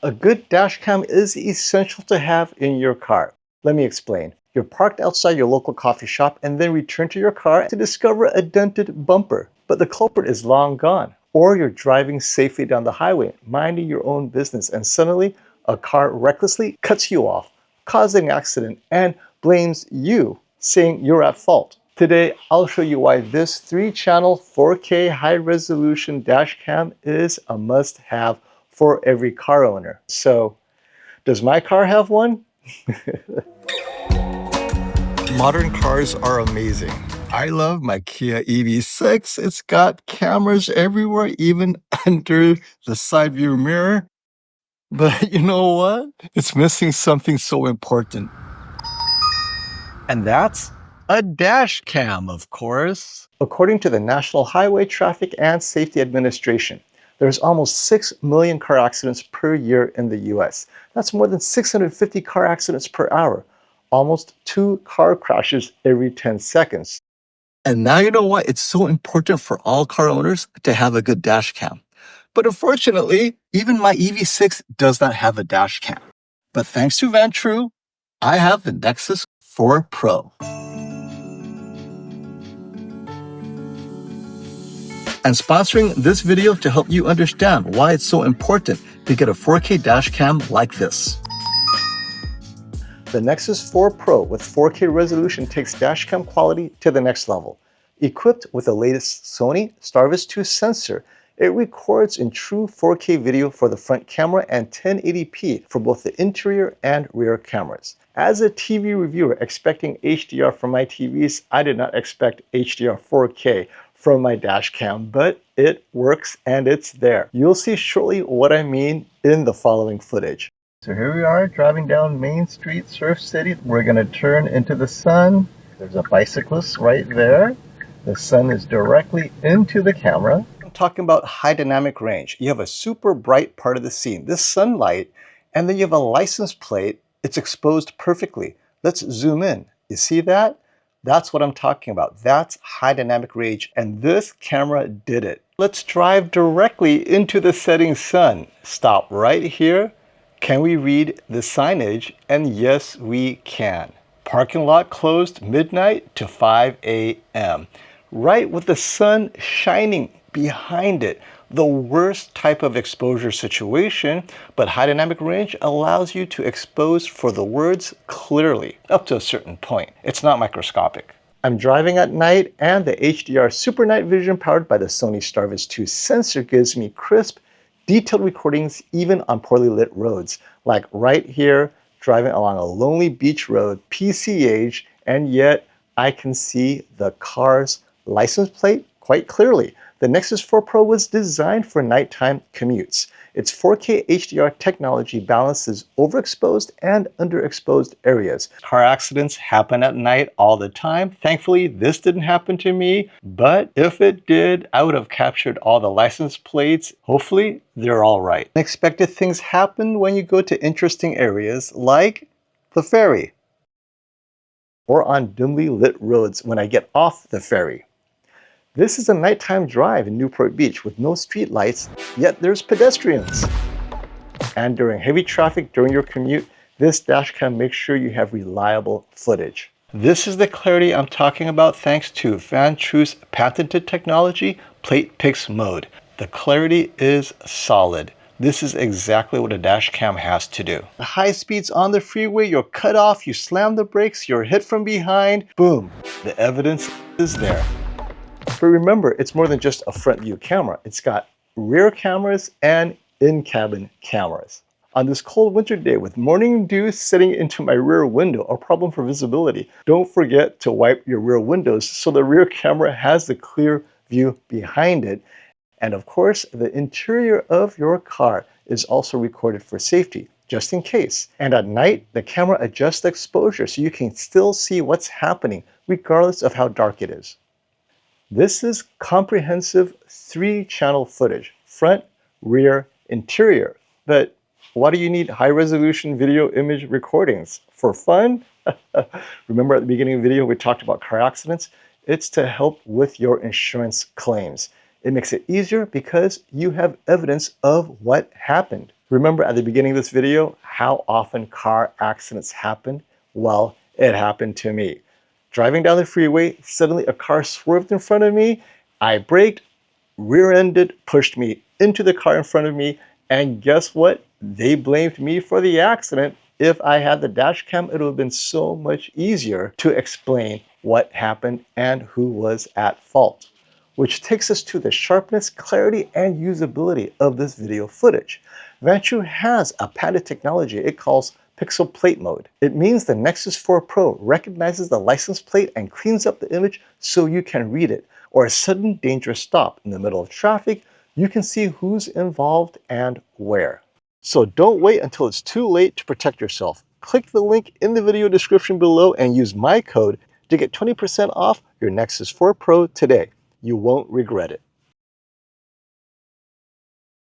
A good dash cam is essential to have in your car. Let me explain. You're parked outside your local coffee shop and then return to your car to discover a dented bumper, but the culprit is long gone. Or you're driving safely down the highway, minding your own business, and suddenly a car recklessly cuts you off, causing an accident, and blames you, saying you're at fault. Today, I'll show you why this 3-channel 4K high-resolution dash cam is a must-have for every car owner. So, does my car have one? Modern cars are amazing. I love my Kia EV6. It's got cameras everywhere, even under the side view mirror. But you know what? It's missing something so important. And that's a dash cam, of course. According to the National Highway Traffic and Safety Administration, there's almost 6 million car accidents per year in the US. That's more than 650 car accidents per hour, almost 2 car crashes every 10 seconds. And now you know why it's so important for all car owners to have a good dash cam. But unfortunately, even my EV6 does not have a dash cam. But thanks to Vantrue, I have the Nexus 4 Pro. And sponsoring this video to help you understand why it's so important to get a 4K dash cam like this. The Nexus 4 Pro with 4K resolution takes dashcam quality to the next level. Equipped with the latest Sony Starvis 2 sensor, it records in true 4K video for the front camera and 1080p for both the interior and rear cameras. As a TV reviewer expecting HDR from my TVs, I did not expect HDR 4K from my dashcam, but it works and it's there. You'll see shortly what I mean in the following footage. So here we are driving down Main Street, Surf City. We're gonna turn into the sun. There's a bicyclist right there. The sun is directly into the camera. I'm talking about high dynamic range. You have a super bright part of the scene, this sunlight, and then you have a license plate. It's exposed perfectly. Let's zoom in. You see that? That's what I'm talking about. That's high dynamic range, and this camera did it. Let's drive directly into the setting sun. Stop right here. Can we read the signage? And yes, we can. Parking lot closed midnight to 5 a.m. Right with the sun shining behind it. The worst type of exposure situation, but high dynamic range allows you to expose for the words clearly, up to a certain point. It's not microscopic. I'm driving at night, and the HDR Super Night Vision powered by the Sony Starvis 2 sensor gives me crisp, detailed recordings even on poorly lit roads, like right here, driving along a lonely beach road, PC age, and yet I can see the car's license plate quite clearly. The Nexus 4 Pro was designed for nighttime commutes. Its 4K HDR technology balances overexposed and underexposed areas. Car accidents happen at night all the time. Thankfully, this didn't happen to me, but if it did, I would have captured all the license plates. Hopefully, they're all right. Unexpected things happen when you go to interesting areas like the ferry or on dimly lit roads when I get off the ferry. This is a nighttime drive in Newport Beach with no street lights, yet there's pedestrians. And during heavy traffic during your commute, this dashcam makes sure you have reliable footage. This is the clarity I'm talking about thanks to Vantrue's patented technology, Plate Pix mode. The clarity is solid. This is exactly what a dashcam has to do. The high speeds on the freeway, you're cut off, you slam the brakes, you're hit from behind, boom, the evidence is there. But remember, it's more than just a front view camera. It's got rear cameras and in-cabin cameras. On this cold winter day with morning dew sitting into my rear window, a problem for visibility, don't forget to wipe your rear windows so the rear camera has the clear view behind it. And of course, the interior of your car is also recorded for safety, just in case. And at night, the camera adjusts the exposure so you can still see what's happening, regardless of how dark it is. This is comprehensive 3-channel footage, front, rear, interior. But why do you need high-resolution video image recordings? For fun? Remember at the beginning of the video we talked about car accidents? It's to help with your insurance claims. It makes it easier because you have evidence of what happened. Remember at the beginning of this video how often car accidents happen? Well, it happened to me. Driving down the freeway, suddenly a car swerved in front of me. I braked, rear-ended, pushed me into the car in front of me, and guess what? They blamed me for the accident. If I had the dash cam, it would have been so much easier to explain what happened and who was at fault. Which takes us to the sharpness, clarity, and usability of this video footage. Vantrue has a patented technology it calls pixel plate mode. It means the Nexus 4 Pro recognizes the license plate and cleans up the image so you can read it. Or a sudden dangerous stop in the middle of traffic, you can see who's involved and where. So don't wait until it's too late to protect yourself. Click the link in the video description below and use my code to get 20% off your Nexus 4 Pro today. You won't regret it.